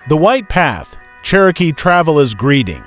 The white path, Cherokee traveler's greeting.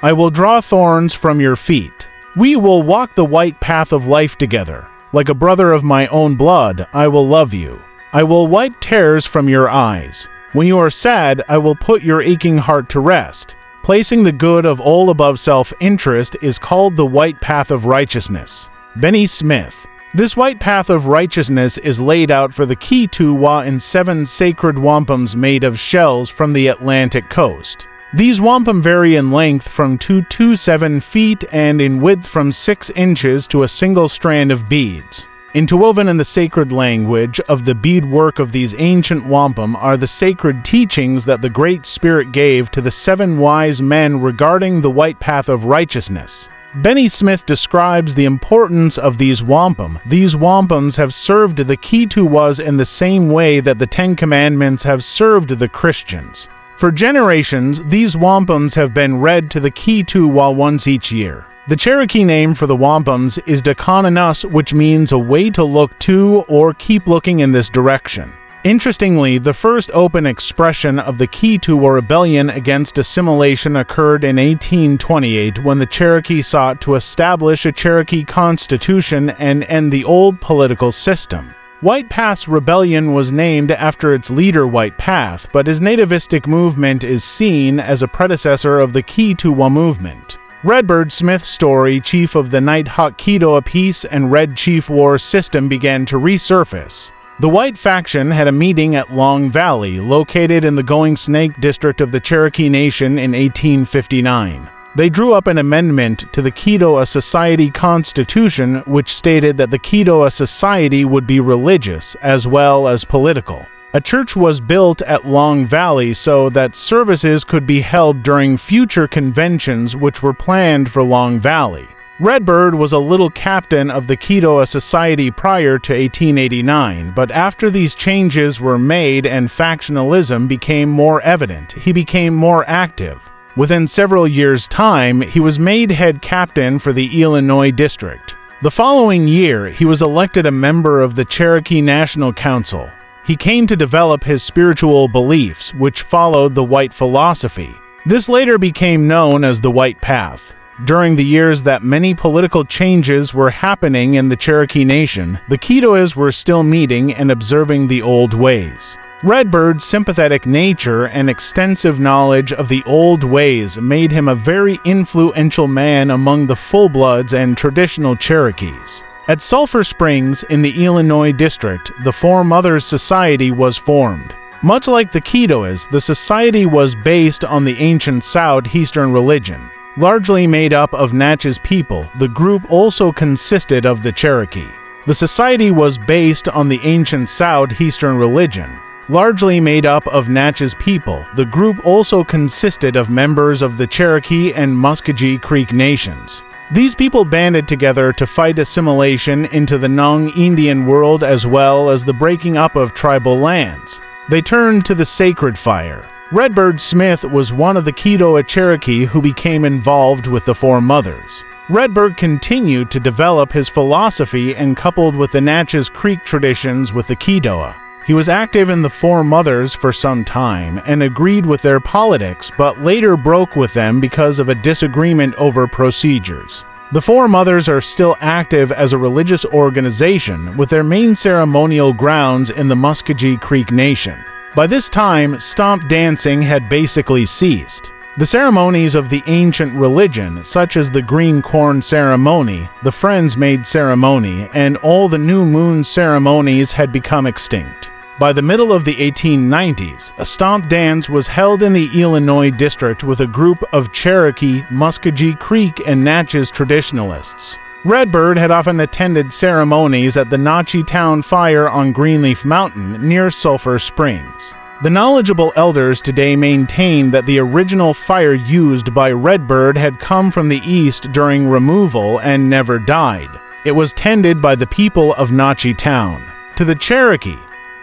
I will draw thorns from your feet. We will walk the white path of life together. Like a brother of my own blood, I will love you. I will wipe tears from your eyes. When you are sad, I will put your aching heart to rest. Placing the good of all above self-interest is called the white path of righteousness. Benny Smith. This white path of righteousness is laid out for the Keetuwah in 7 sacred wampums made of shells from the Atlantic coast. These wampum vary in length from 2 to 7 feet and in width from 6 inches to a single strand of beads. Interwoven in the sacred language of the beadwork of these ancient wampum are the sacred teachings that the Great Spirit gave to the 7 wise men regarding the white path of righteousness. Benny Smith describes the importance of these wampum. These wampums have served the Keetuwahs in the same way that the 10 Commandments have served the Christians. For generations, these wampums have been read to the Keetuwah once each year. The Cherokee name for the wampums is Dakananus, which means a way to look to or keep looking in this direction. Interestingly, the first open expression of the Keetuwah rebellion against assimilation occurred in 1828 when the Cherokee sought to establish a Cherokee constitution and end the old political system. White Path's rebellion was named after its leader White Path, but his nativistic movement is seen as a predecessor of the Keetuwah movement. Redbird Smith's story, chief of the Nighthawk Keetuwah Peace and Red Chief War system, began to resurface. The White faction had a meeting at Long Valley, located in the Going Snake district of the Cherokee Nation in 1859. They drew up an amendment to the Keetuwah Society Constitution, which stated that the Keetuwah Society would be religious as well as political. A church was built at Long Valley so that services could be held during future conventions which were planned for Long Valley. Redbird was a little captain of the Keetuwah Society prior to 1889, but after these changes were made and factionalism became more evident, he became more active. Within several years' time, he was made head captain for the Illinois district. The following year, he was elected a member of the Cherokee National Council. He came to develop his spiritual beliefs, which followed the White philosophy. This later became known as the White Path. During the years that many political changes were happening in the Cherokee Nation, the Keetuwahs were still meeting and observing the old ways. Redbird's sympathetic nature and extensive knowledge of the old ways made him a very influential man among the full-bloods and traditional Cherokees. At Sulphur Springs in the Illinois district, the Four Mothers Society was formed. Much like the Keetuwahs, the society was based on the ancient Southeastern religion. Largely made up of Natchez people, the group also consisted of the Cherokee. The society was based on the ancient Southeastern religion. Largely made up of Natchez people, the group also consisted of members of the Cherokee and Muskogee Creek nations. These people banded together to fight assimilation into the Nong Indian world as well as the breaking up of tribal lands. They turned to the sacred fire. Redbird Smith was one of the Keetuwah Cherokee who became involved with the Four Mothers. Redbird continued to develop his philosophy and coupled with the Natchez Creek traditions with the Keetuwah. He was active in the Four Mothers for some time and agreed with their politics, but later broke with them because of a disagreement over procedures. The Four Mothers are still active as a religious organization, with their main ceremonial grounds in the Muskogee Creek Nation. By this time, stomp dancing had basically ceased. The ceremonies of the ancient religion, such as the green corn ceremony, the Friends Maid ceremony, and all the new moon ceremonies had become extinct. By the middle of the 1890s, a stomp dance was held in the Illinois district with a group of Cherokee, Muskogee Creek, and Natchez traditionalists. Redbird had often attended ceremonies at the Notchie Town Fire on Greenleaf Mountain near Sulphur Springs. The knowledgeable elders today maintain that the original fire used by Redbird had come from the east during removal and never died. It was tended by the people of Notchie Town. To the Cherokee,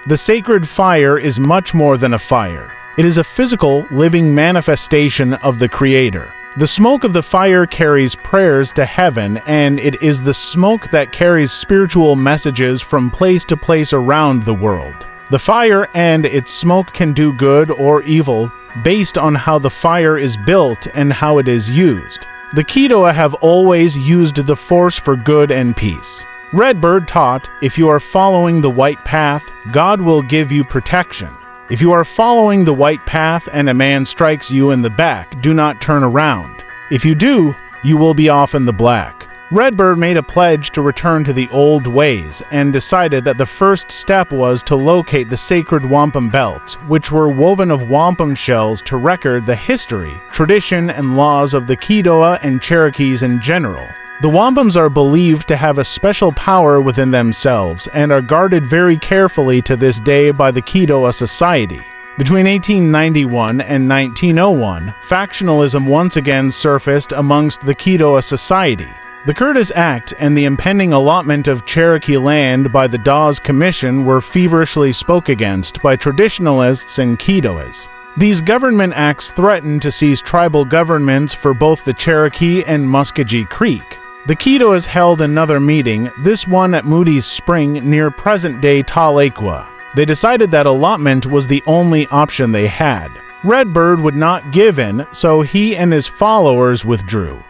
the sacred fire is much more than a fire. It is a physical, living manifestation of the Creator. The smoke of the fire carries prayers to heaven, and it is the smoke that carries spiritual messages from place to place around the world. The fire and its smoke can do good or evil, based on how the fire is built and how it is used. The Keetuwah have always used the Force for good and peace. Redbird taught, if you are following the white path, God will give you protection. If you are following the white path and a man strikes you in the back, do not turn around. If you do, you will be off in the black. Redbird made a pledge to return to the old ways and decided that the first step was to locate the sacred wampum belts, which were woven of wampum shells to record the history, tradition, and laws of the Keetuwah and Cherokees in general. The wampums are believed to have a special power within themselves and are guarded very carefully to this day by the Keetuwah Society. Between 1891 and 1901, factionalism once again surfaced amongst the Keetuwah Society. The Curtis Act and the impending allotment of Cherokee land by the Dawes Commission were feverishly spoke against by traditionalists and Keetuwahs. These government acts threatened to seize tribal governments for both the Cherokee and Muskogee Creek. The Keetuwahs held another meeting, this one at Moody's Spring near present-day Tahlequah. They decided that allotment was the only option they had. Redbird would not give in, so he and his followers withdrew.